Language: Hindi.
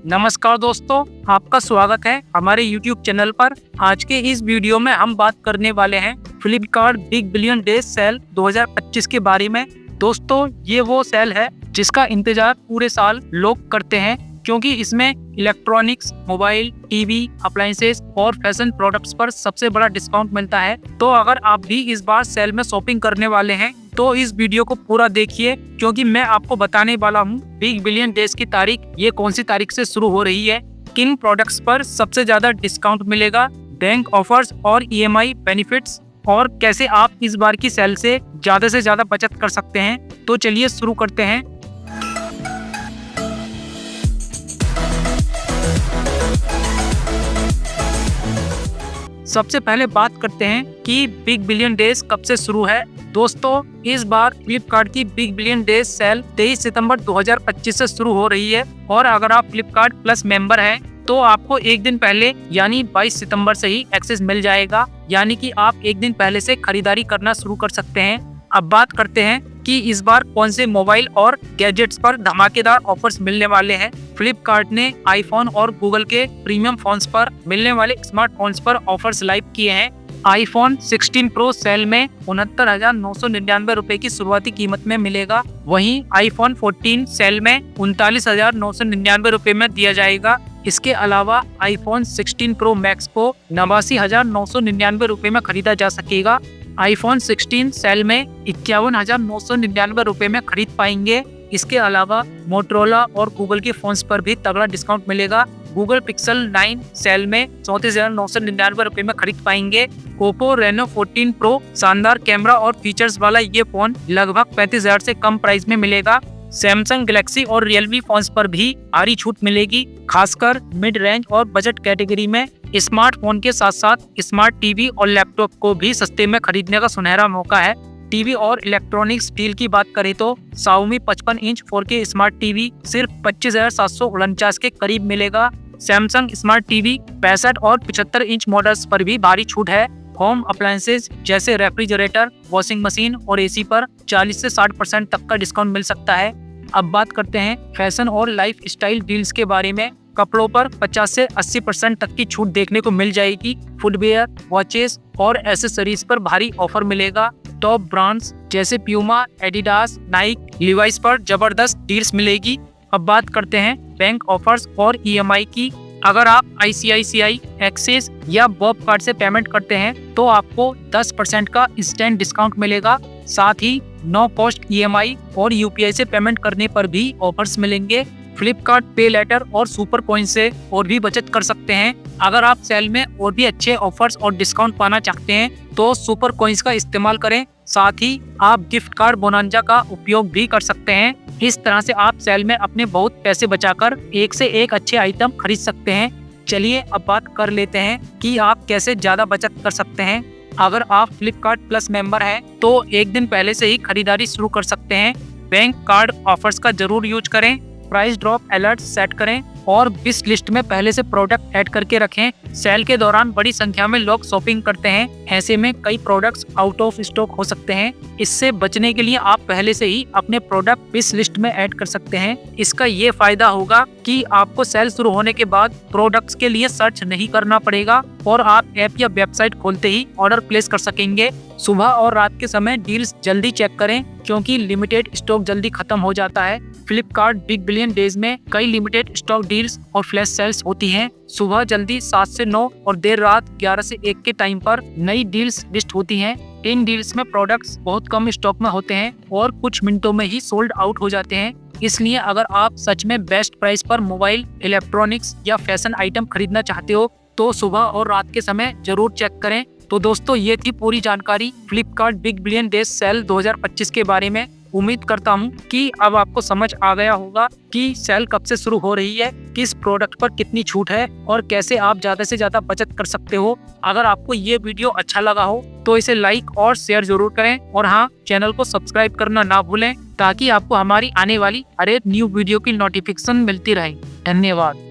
नमस्कार दोस्तों, आपका स्वागत है हमारे YouTube चैनल पर। आज के इस वीडियो में हम बात करने वाले हैं Flipkart big billion days cell 2025 के बारे में। दोस्तों, ये वो सेल है जिसका इंतजार पूरे साल लोग करते हैं, क्योंकि इसमें इलेक्ट्रॉनिक्स, मोबाइल, टीवी, अप्लायंसेस और फैशन प्रोडक्ट्स पर सबसे बड़ा डिस्काउंट मिलता है। तो अगर आप भी इस बार सेल में शॉपिंग करने वाले हैं तो इस वीडियो को पूरा देखिए, क्योंकि मैं आपको बताने वाला हूँ बिग बिलियन डेज की तारीख ये कौन सी तारीख से शुरू हो रही है, किन प्रोडक्ट्स पर सबसे ज्यादा डिस्काउंट मिलेगा, बैंक ऑफर्स और EMI बेनिफिट्स, और कैसे आप इस बार की सेल से ज्यादा बचत कर सकते हैं। तो चलिए शुरू करते हैं। सबसे पहले बात करते हैं कि बिग बिलियन डेज कब से शुरू है। दोस्तों, इस बार फ्लिपकार्ट की बिग बिलियन डेज सेल 23 सितंबर 2025 से शुरू हो रही है, और अगर आप फ्लिपकार्ट प्लस मेंबर हैं तो आपको एक दिन पहले यानी 22 सितंबर से ही एक्सेस मिल जाएगा, यानी कि आप एक दिन पहले से खरीदारी करना शुरू कर सकते हैं। अब बात करते हैं कि इस बार कौन से मोबाइल और गैजेट्स पर धमाकेदार ऑफर्स मिलने वाले हैं। फ्लिपकार्ट ने आईफोन और गूगल के प्रीमियम फोन्स पर मिलने वाले स्मार्टफोन्स पर ऑफर्स लाइव किए हैं। आईफोन 16 प्रो सेल में 69,999 रुपए की शुरुआती कीमत में मिलेगा। वहीं आईफोन 14 सेल में 39,999 रुपए में दिया जाएगा। इसके अलावा आईफोन 16 प्रो मैक्स को 89,999 रुपए में खरीदा जा सकेगा। आईफोन 16 सेल में 51,999 रुपए में खरीद पाएंगे। इसके अलावा मोटरोला और गूगल के फोन्स पर भी तगड़ा डिस्काउंट मिलेगा। गूगल पिक्सल 9 सेल में 34,999 रुपए में खरीद पाएंगे। ओप्पो रेनो 14 प्रो शानदार कैमरा और फीचर्स वाला ये फोन लगभग 35,000 से कम प्राइस में मिलेगा। सैमसंग गैलेक्सी और रियलमी फोन्स पर भी भारी छूट मिलेगी, खासकर मिड रेंज और बजट कैटेगरी में। स्मार्टफोन के साथ साथ स्मार्ट टीवी और लैपटॉप को भी सस्ते में खरीदने का सुनहरा मौका है। टीवी और इलेक्ट्रॉनिक्स डील की बात करें तो Xiaomi 55 inch 4K smart TV सिर्फ 25,749 के करीब मिलेगा। सैमसंग स्मार्ट टीवी 65 और 75 इंच मॉडल्स पर भी भारी छूट है। होम अप्लायंसेज जैसे रेफ्रिजरेटर, वॉशिंग मशीन और AC पर 40 से 60% तक का डिस्काउंट मिल सकता है। अब बात करते हैं फैशन और लाइफ स्टाइल डील्स के बारे में। कपड़ों पर 50 से 80% तक की छूट देखने को मिल जाएगी। फुटवेयर, वॉचेस और एसेसरीज पर भारी ऑफर मिलेगा। टॉप ब्रांड्स जैसे प्यूमा, एडिडास, नाइक, लिवाइस पर जबरदस्त डील्स मिलेगी। अब बात करते हैं बैंक ऑफर्स और EMI की। अगर आप ICICI, एक्सिस या बॉब कार्ड से पेमेंट करते हैं तो आपको 10% का इंस्टेंट डिस्काउंट मिलेगा। साथ ही नो कॉस्ट EMI और UPI से पेमेंट करने पर भी ऑफर्स मिलेंगे। फ्लिपकार्ट पे लेटर और सुपर कॉइन से और भी बचत कर सकते हैं। अगर आप सेल में और भी अच्छे ऑफर्स और डिस्काउंट पाना चाहते हैं तो सुपर कॉइन्स का इस्तेमाल करें। साथ ही आप गिफ्ट कार्ड बोनांजा का उपयोग भी कर सकते हैं। इस तरह से आप सेल में अपने बहुत पैसे बचाकर एक से एक अच्छे आइटम खरीद सकते हैं। चलिए अब बात कर लेते हैं कि आप कैसे ज्यादा बचत कर सकते हैं। अगर आप फ्लिपकार्ट प्लस मेंबर हैं तो एक दिन पहले से ही खरीदारी शुरू कर सकते हैं। बैंक कार्ड ऑफर्स का जरूर यूज करें, प्राइस ड्रॉप अलर्ट सेट करें और विश लिस्ट में पहले से प्रोडक्ट ऐड करके रखें। सेल के दौरान बड़ी संख्या में लोग शॉपिंग करते हैं, ऐसे में कई प्रोडक्ट्स आउट ऑफ स्टॉक हो सकते हैं। इससे बचने के लिए आप पहले से ही अपने प्रोडक्ट विश लिस्ट में ऐड कर सकते हैं। इसका ये फायदा होगा कि आपको सेल शुरू होने के बाद प्रोडक्ट्स के लिए सर्च नहीं करना पड़ेगा और आप ऐप या वेबसाइट खोलते ही ऑर्डर प्लेस कर सकेंगे। सुबह और रात के समय डील्स जल्दी चेक करें, क्योंकि लिमिटेड स्टॉक जल्दी खत्म हो जाता है। फ्लिपकार्ट बिग बिलियन डेज में कई लिमिटेड स्टॉक डील्स और फ्लैश सेल्स होती हैं। सुबह जल्दी 7 से 9 और देर रात 11 से 1 के टाइम पर नई डील्स लिस्ट होती हैं। इन डील्स में प्रोडक्ट्स बहुत कम स्टॉक में होते हैं और कुछ मिनटों में ही सोल्ड आउट हो जाते हैं। इसलिए अगर आप सच में बेस्ट प्राइस पर मोबाइल, इलेक्ट्रॉनिक्स या फैशन आइटम खरीदना चाहते हो तो सुबह और रात के समय जरूर चेक करें। तो दोस्तों, ये थी पूरी जानकारी Flipkart big billion days cell 2025 के बारे में। उम्मीद करता हूँ कि अब आपको समझ आ गया होगा कि सेल कब से शुरू हो रही है, किस प्रोडक्ट पर कितनी छूट है और कैसे आप ज्यादा से ज्यादा बचत कर सकते हो। अगर आपको ये वीडियो अच्छा लगा हो तो इसे लाइक और शेयर जरूर करें, और हाँ, चैनल को सब्सक्राइब करना ना भूलें ताकि आपको हमारी आने वाली हर एक न्यू वीडियो की नोटिफिकेशन मिलती रहे। धन्यवाद।